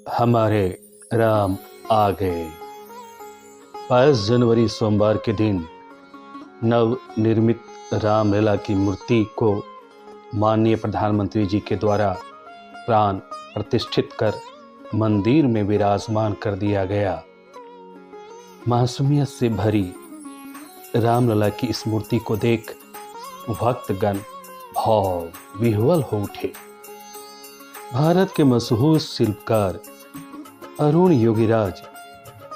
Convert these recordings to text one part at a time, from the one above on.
हमारे राम आ गए। 22 जनवरी सोमवार के दिन नव निर्मित रामलला की मूर्ति को माननीय प्रधानमंत्री जी के द्वारा प्राण प्रतिष्ठित कर मंदिर में विराजमान कर दिया गया। मासूमियत से भरी रामलला की इस मूर्ति को देख भक्तगण भाव विह्वल हो उठे। भारत के मशहूर शिल्पकार अरुण योगीराज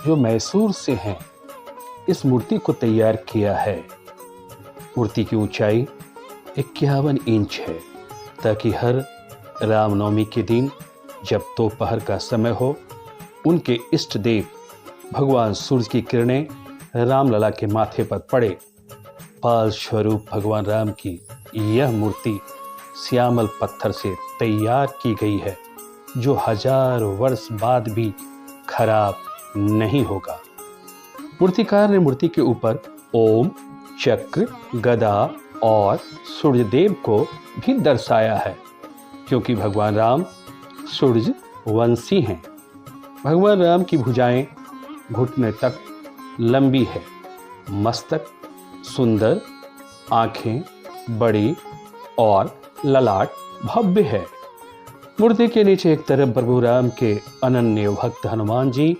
जो मैसूर से हैं, इस मूर्ति को तैयार किया है। मूर्ति की ऊंचाई 51 इंच है, ताकि हर रामनवमी के दिन जब दोपहर का समय हो, उनके इष्ट देव भगवान सूर्य की किरणें रामलला के माथे पर पड़े। बाल स्वरूप भगवान राम की यह मूर्ति श्यामल पत्थर से तैयार की गई है, जो हजारों वर्ष बाद भी खराब नहीं होगा। मूर्तिकार ने मूर्ति के ऊपर ओम, चक्र, गदा और सूर्यदेव को भी दर्शाया है, क्योंकि भगवान राम सूर्य वंशी हैं। भगवान राम की भुजाएं घुटने तक लंबी है, मस्तक सुंदर, आंखें बड़ी और ललाट भव्य है। मूर्ति के नीचे एक तरफ प्रभु राम के अनन्य भक्त हनुमान जी,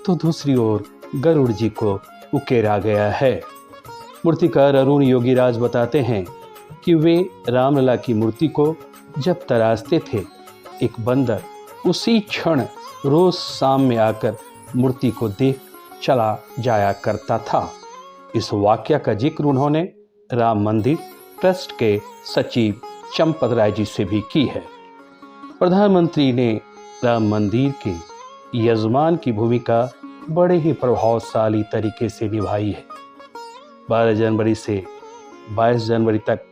तो दूसरी ओर गरुड़ जी को उकेरा गया है। मूर्तिकार अरुण योगीराज बताते हैं कि वे रामलला की मूर्ति को जब तराशते थे, एक बंदर उसी क्षण रोज शाम में आकर मूर्ति को देख चला जाया करता था। इस वाकया का जिक्र उन्होंने राम मंदिर ट्रस्ट के सचिव चंपत राय जी से भी की है। प्रधानमंत्री ने राम मंदिर के यजमान की भूमिका बड़े ही प्रभावशाली तरीके से निभाई है। 12 जनवरी से 22 जनवरी तक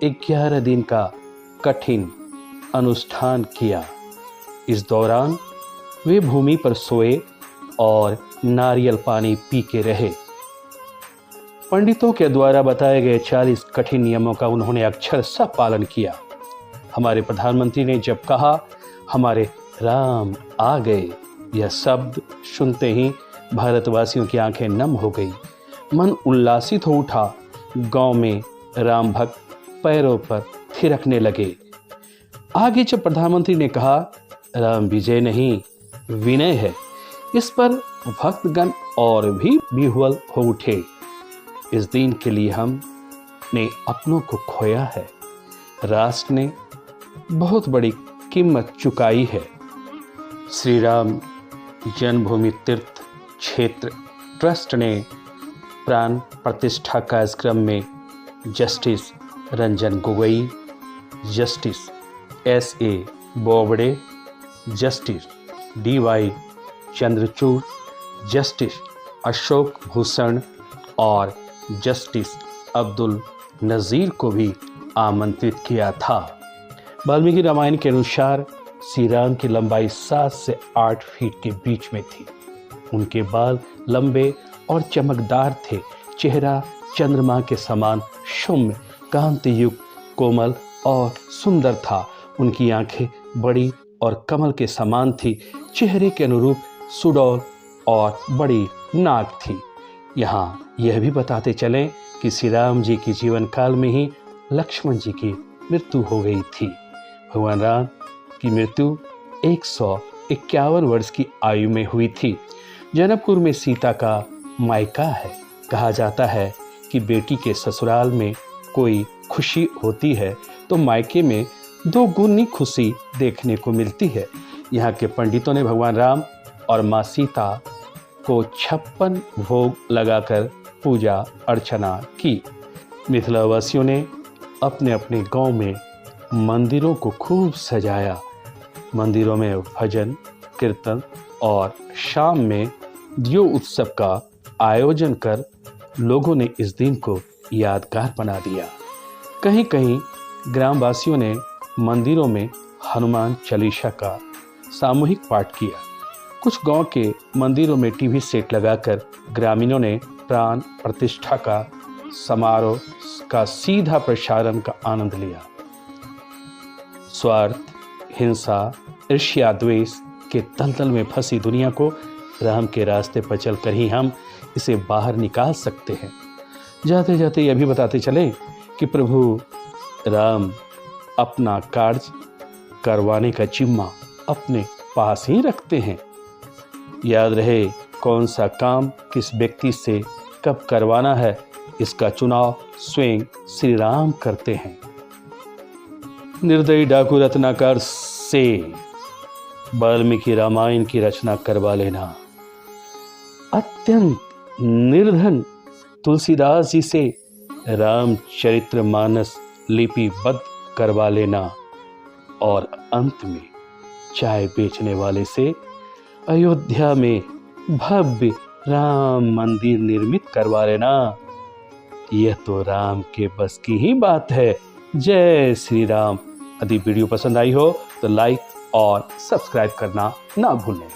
11 दिन का कठिन अनुष्ठान किया। इस दौरान वे भूमि पर सोए और नारियल पानी पी के रहे। पंडितों के द्वारा बताए गए 40 कठिन नियमों का उन्होंने अक्षरशः पालन किया। हमारे प्रधानमंत्री ने जब कहा हमारे राम आ गए, यह शब्द सुनते ही भारतवासियों की आंखें नम हो गई, मन उल्लासित हो उठा। गांव में राम भक्त पैरों पर थिरकने लगे। आगे जब प्रधानमंत्री ने कहा राम विजय नहीं विनय है, इस पर भक्तगण और भी विह्वल हो उठे। इस दिन के लिए हमने अपनों को खोया है, राष्ट्र ने बहुत बड़ी कीमत चुकाई है। श्री राम जन्मभूमि तीर्थ क्षेत्र ट्रस्ट ने प्राण प्रतिष्ठा कार्यक्रम में justice Ranjan Gogoi, justice S.A. Bobde, justice D.Y. Chandrachud, justice Ashok Bhushan और जस्टिस अब्दुल नज़ीर को भी आमंत्रित किया था। वाल्मीकि रामायण के अनुसार श्री राम की लंबाई 7 से 8 फीट के बीच में थी। उनके बाल लंबे और चमकदार थे। चेहरा चंद्रमा के समान सौम्य, कांति युक्त, कोमल और सुंदर था। उनकी आंखें बड़ी और कमल के समान थी। चेहरे के अनुरूप सुडौल और बड़ी नाक थी। यहाँ यह भी बताते चलें कि श्री राम जी की जीवन काल में ही लक्ष्मण जी की मृत्यु हो गई थी। भगवान राम की मृत्यु 151 वर्ष की आयु में हुई थी। जनकपुर में सीता का मायका है। कहा जाता है कि बेटी के ससुराल में कोई खुशी होती है तो मायके में 2 गुनी खुशी देखने को मिलती है। यहाँ के पंडितों ने भगवान राम और माँ सीता को 56 भोग लगाकर पूजा अर्चना की। मिथिलावासियों ने अपने अपने गांव में मंदिरों को खूब सजाया। मंदिरों में भजन कीर्तन और शाम में दियो उत्सव का आयोजन कर लोगों ने इस दिन को यादगार बना दिया। कहीं कहीं ग्रामवासियों ने मंदिरों में हनुमान चालीसा का सामूहिक पाठ किया। कुछ गांव के मंदिरों में टीवी सेट लगाकर ग्रामीणों ने प्राण प्रतिष्ठा का समारोह का सीधा प्रसारण का आनंद लिया। स्वार्थ, हिंसा ईर्ष्या द्वेष के दलदल में फंसी दुनिया को राम के रास्ते पर चलकर ही हम इसे बाहर निकाल सकते हैं। जाते जाते यह भी बताते चले कि प्रभु राम अपना कार्य करवाने का जिम्मा अपने पास ही रखते हैं। याद रहे, कौन सा काम किस व्यक्ति से कब करवाना है, इसका चुनाव स्वयं श्री राम करते हैं। निर्दयी डाकू रत्नाकर से वाल्मीकि रामायण की रचना करवा लेना, अत्यंत निर्धन तुलसीदास जी से रामचरितमानस लिपिबद्ध करवा लेना और अंत में चाय बेचने वाले से अयोध्या में भव्य राम मंदिर निर्मित करवा लेना, यह तो राम के बस की ही बात है। जय श्री राम। यदि वीडियो पसंद आई हो तो लाइक और सब्सक्राइब करना ना भूलें।